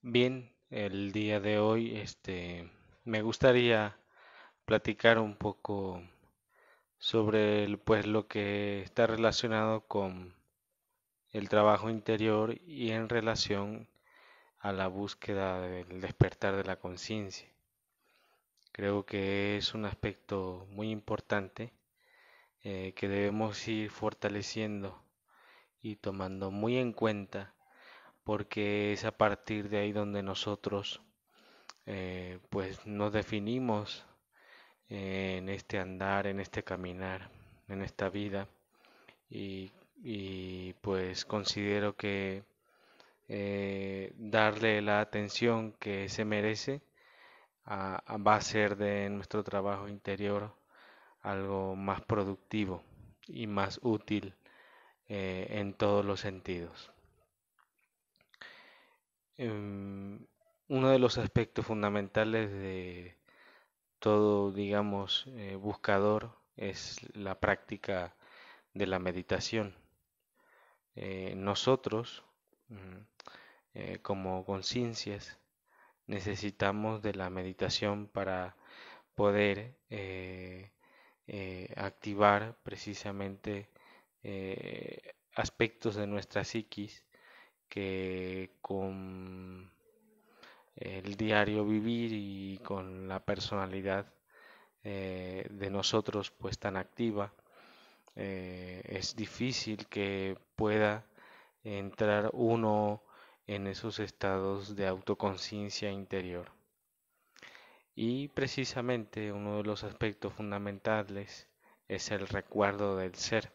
Bien, el día de hoy, me gustaría platicar un poco sobre pues lo que está relacionado con el trabajo interior y en relación a la búsqueda del despertar de la conciencia. Creo que es un aspecto muy importante que debemos ir fortaleciendo y tomando muy en cuenta porque es a partir de ahí donde nosotros pues nos definimos en este andar, en este caminar, en esta vida pues considero que darle la atención que se merece va a ser de nuestro trabajo interior algo más productivo y más útil en todos los sentidos. Uno de los aspectos fundamentales de todo, digamos, buscador es la práctica de la meditación. Nosotros, mm, como conciencias, necesitamos de la meditación para poder activar precisamente aspectos de nuestra psiquis que con el diario vivir y con la personalidad de nosotros pues tan activa, es difícil que pueda entrar uno en esos estados de autoconciencia interior. Y precisamente uno de los aspectos fundamentales es el recuerdo del ser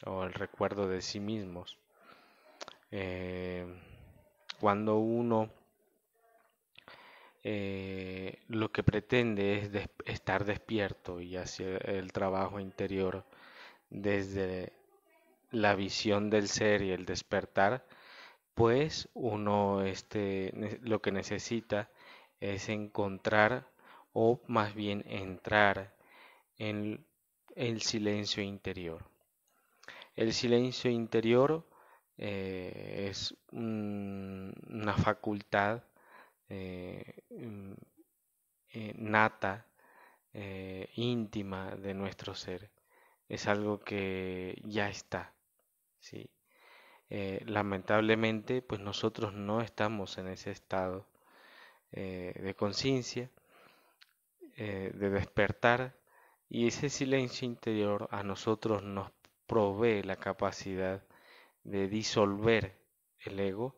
o el recuerdo de sí mismos. Eh, Cuando uno lo que pretende es estar despierto y hacer el trabajo interior desde la visión del ser y el despertar, pues uno lo que necesita es encontrar o más bien entrar en el silencio interior. El silencio interior es una facultad nata, íntima de nuestro ser. Es algo que ya está, ¿sí? Lamentablemente, pues nosotros no estamos en ese estado de conciencia, de despertar, y ese silencio interior a nosotros nos provee la capacidad de disolver el ego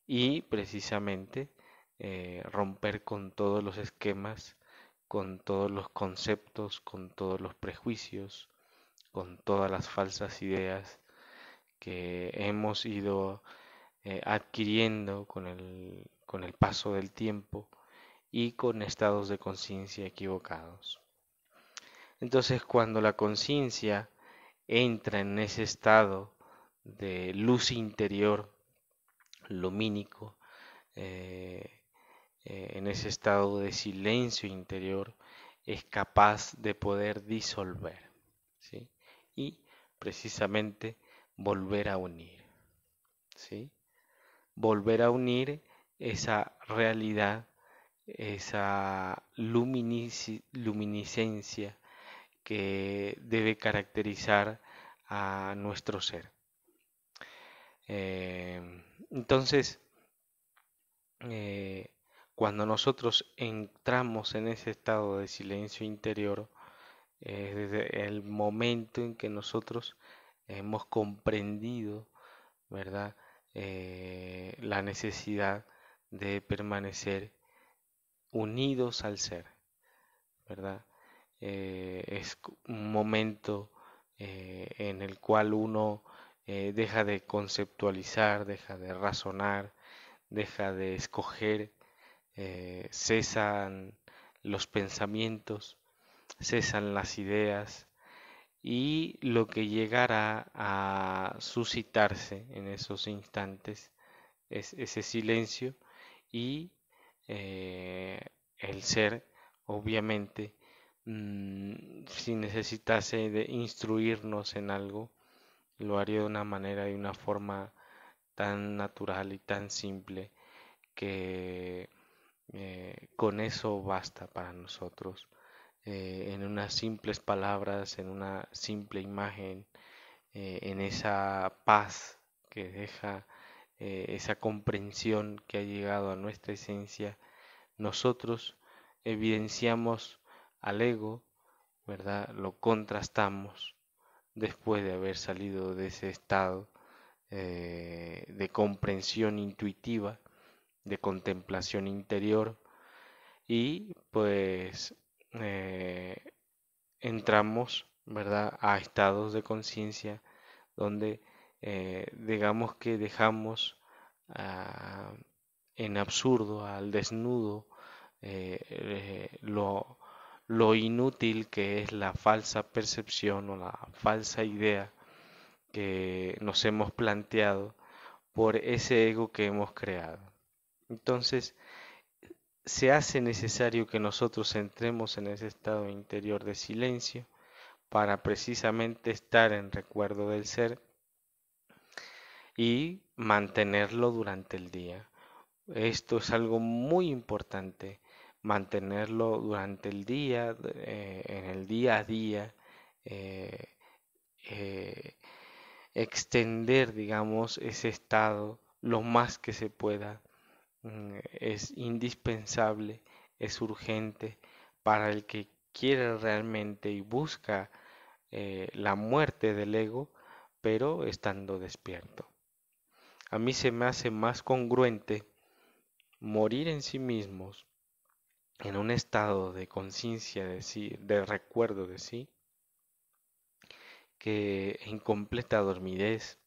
y precisamente romper con todos los esquemas, con todos los conceptos, con todos los prejuicios, con todas las falsas ideas que hemos ido adquiriendo con el paso del tiempo y con estados de conciencia equivocados. Entonces, cuando la conciencia entra en ese estado de luz interior, lumínico, eh, en ese estado de silencio interior, es capaz de poder disolver, ¿sí? Y precisamente volver a unir, ¿sí? Volver a unir esa realidad, esa luminiscencia que debe caracterizar a nuestro ser. Eh, entonces, eh, cuando nosotros entramos en ese estado de silencio interior, es desde el momento en que nosotros hemos comprendido, ¿verdad? La necesidad de permanecer unidos al ser, ¿verdad? Es un momento en el cual uno deja de conceptualizar, deja de razonar, deja de escoger, cesan los pensamientos, cesan las ideas y lo que llegará a suscitarse en esos instantes es ese silencio y eh, el ser, obviamente, si necesitase de instruirnos en algo, lo haría de una manera y una forma tan natural y tan simple que con eso basta para nosotros. En unas simples palabras, en una simple imagen, en esa paz que deja esa comprensión que ha llegado a nuestra esencia, nosotros evidenciamos al ego, ¿verdad? Lo contrastamos después de haber salido de ese estado de comprensión intuitiva, de contemplación interior y pues eh, entramos, ¿verdad?, a estados de conciencia donde digamos que dejamos ah, en absurdo, al desnudo, lo inútil que es la falsa percepción o la falsa idea que nos hemos planteado por ese ego que hemos creado. Entonces, se hace necesario que nosotros entremos en ese estado interior de silencio para precisamente estar en recuerdo del ser y mantenerlo durante el día. Esto es algo muy importante, mantenerlo durante el día, en el día a día, eh, eh, extender, digamos, ese estado lo más que se pueda. Es indispensable, es urgente para el que quiere realmente y busca la muerte del ego, pero estando despierto. A mí se me hace más congruente morir en sí mismos, en un estado de conciencia de sí, de recuerdo de sí, que en completa dormidez,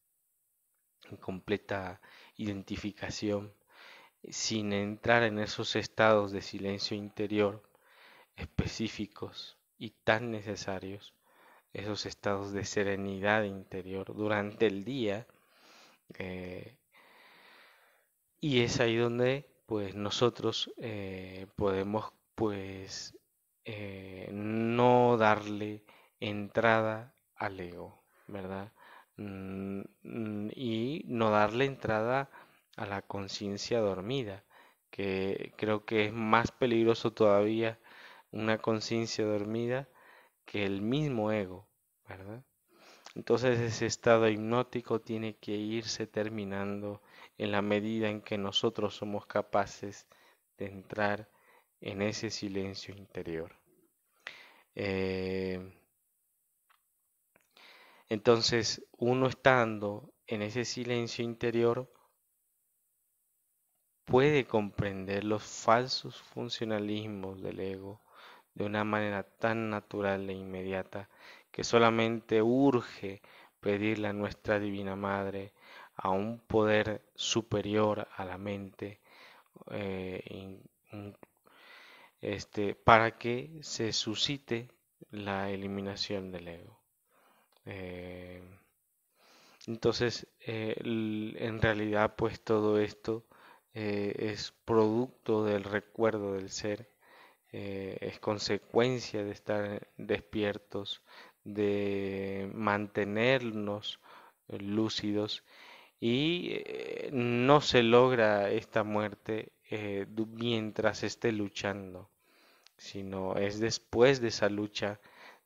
en completa identificación, sin entrar en esos estados de silencio interior específicos y tan necesarios, esos estados de serenidad interior durante el día, eh, y es ahí donde pues nosotros podemos pues no darle entrada al ego, ¿verdad? Y no darle entrada a la conciencia dormida, que creo que es más peligroso todavía una conciencia dormida que el mismo ego, ¿verdad? Entonces ese estado hipnótico tiene que irse terminando en la medida en que nosotros somos capaces de entrar en ese silencio interior. Eh, entonces, uno estando en ese silencio interior puede comprender los falsos funcionalismos del ego de una manera tan natural e inmediata que solamente urge pedirle a nuestra Divina Madre, a un poder superior a la mente, eh, in- in- para que se suscite la eliminación del ego. Eh, entonces, en realidad, pues todo esto es producto del recuerdo del ser, es consecuencia de estar despiertos, de mantenernos lúcidos y no se logra esta muerte mientras esté luchando, sino es después de esa lucha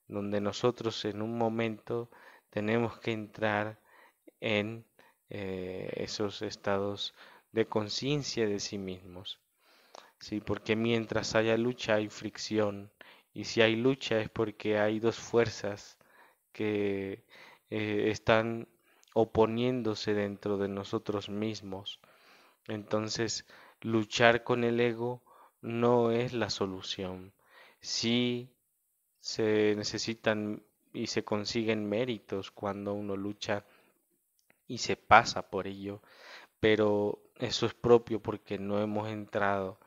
donde nosotros en un momento tenemos que entrar en esos estados de conciencia de sí mismos. Sí, porque mientras haya lucha hay fricción, y si hay lucha es porque hay dos fuerzas que están oponiéndose dentro de nosotros mismos. Entonces, luchar con el ego no es la solución. Sí se necesitan y se consiguen méritos cuando uno lucha y se pasa por ello, pero eso es propio porque no hemos entrado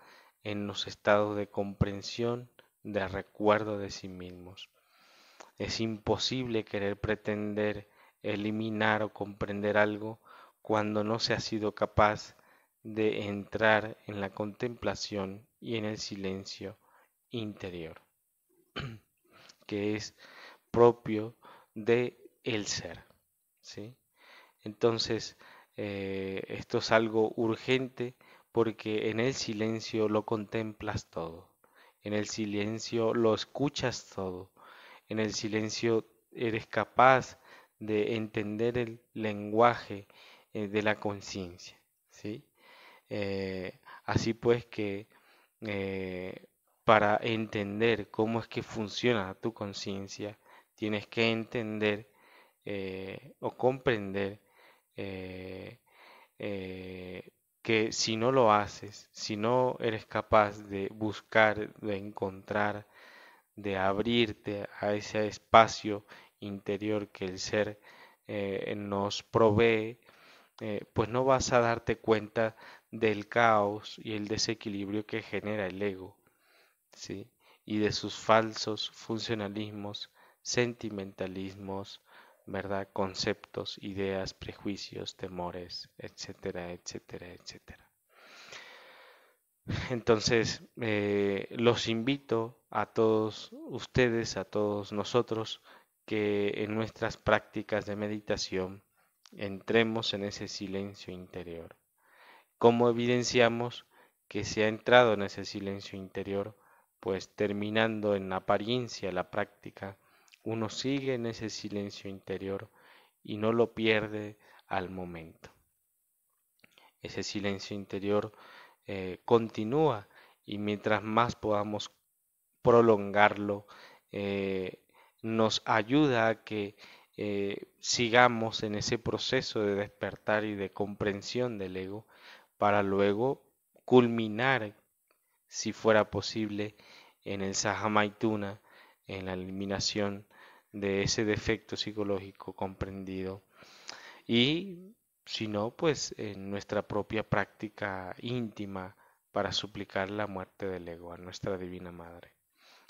en los estados de comprensión, de recuerdo de sí mismos. Es imposible querer pretender eliminar o comprender algo cuando no se ha sido capaz de entrar en la contemplación y en el silencio interior, que es propio de el ser, ¿sí? Entonces, esto es algo urgente porque en el silencio lo contemplas todo, en el silencio lo escuchas todo, en el silencio eres capaz de entender el lenguaje de la conciencia, ¿sí? Así pues que para entender cómo es que funciona tu conciencia, tienes que entender o comprender eh, que si no lo haces, si no eres capaz de buscar, de encontrar, de abrirte a ese espacio interior que el ser nos provee, pues no vas a darte cuenta del caos y el desequilibrio que genera el ego, ¿sí? Y de sus falsos funcionalismos, sentimentalismos, ¿verdad? Conceptos, ideas, prejuicios, temores, etcétera, etcétera, etcétera. Entonces, los invito a todos ustedes, a todos nosotros, que en nuestras prácticas de meditación entremos en ese silencio interior. ¿Cómo evidenciamos que se ha entrado en ese silencio interior? Pues terminando en apariencia la práctica, uno sigue en ese silencio interior y no lo pierde al momento. Ese silencio interior continúa y mientras más podamos prolongarlo, nos ayuda a que sigamos en ese proceso de despertar y de comprensión del ego para luego culminar, si fuera posible, en el Sahamaituna, en la eliminación de ese defecto psicológico comprendido. Y si no, pues en nuestra propia práctica íntima para suplicar la muerte del ego a nuestra Divina Madre.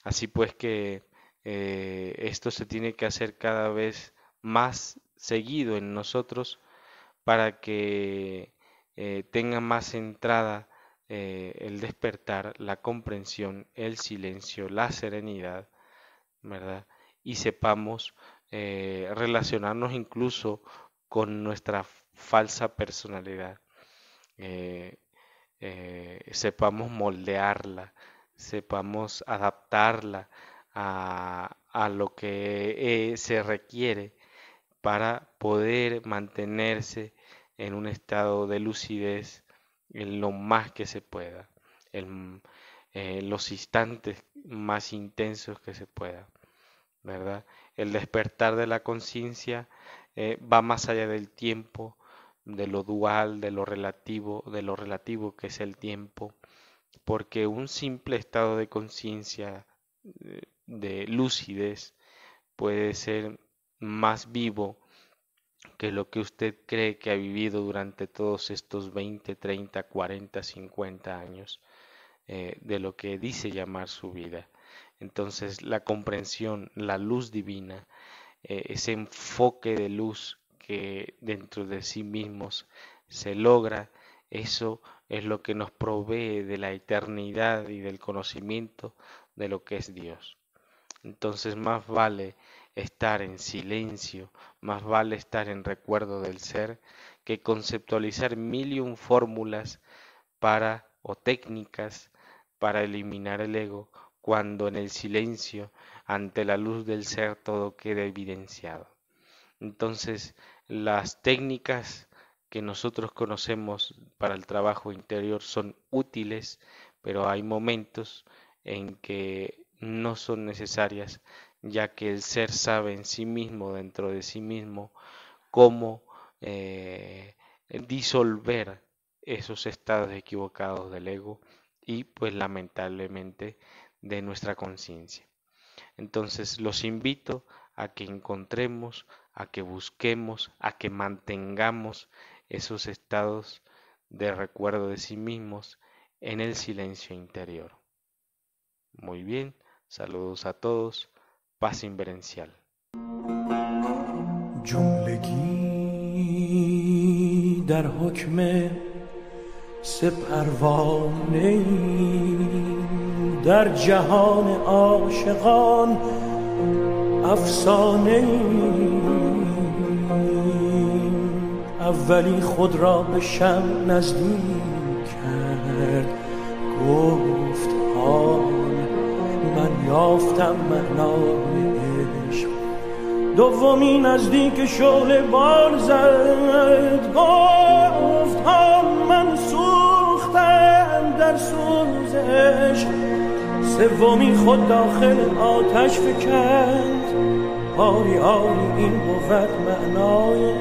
Así pues que esto se tiene que hacer cada vez más seguido en nosotros para que tenga más entrada el despertar, la comprensión, el silencio, la serenidad, ¿verdad? Y sepamos relacionarnos incluso con nuestra falsa personalidad. Sepamos moldearla, sepamos adaptarla a lo que se requiere para poder mantenerse en un estado de lucidez en lo más que se pueda, en los instantes más intensos que se pueda, ¿verdad? El despertar de la conciencia va más allá del tiempo, de lo dual, de lo relativo que es el tiempo, porque un simple estado de conciencia, de lucidez, puede ser más vivo que lo que usted cree que ha vivido durante todos estos 20, 30, 40, 50 años de lo que dice llamar su vida. Entonces la comprensión, la luz divina, ese enfoque de luz que dentro de sí mismos se logra, eso es lo que nos provee de la eternidad y del conocimiento de lo que es Dios. Entonces más vale estar en silencio, más vale estar en recuerdo del ser, que conceptualizar mil y un fórmulas para o técnicas para eliminar el ego, cuando en el silencio, ante la luz del ser, todo queda evidenciado. Entonces, las técnicas que nosotros conocemos para el trabajo interior son útiles, pero hay momentos en que no son necesarias, ya que el ser sabe en sí mismo, dentro de sí mismo, cómo disolver esos estados equivocados del ego y pues lamentablemente de nuestra conciencia. Entonces los invito a que encontremos, a que busquemos, a que mantengamos esos estados de recuerdo de sí mismos en el silencio interior. Muy bien, saludos a todos, paz inverencial. جملگی در حکم سه پروانه در جهان عاشقان افسانه اولی خود را به شمع نزدیک کرد گفتم معنای عشق. دومی نزدیک شعله بال زد، گفت من سوختم در سوز عشق. سومی خود داخل آتش فکند، آری آری این بود معنای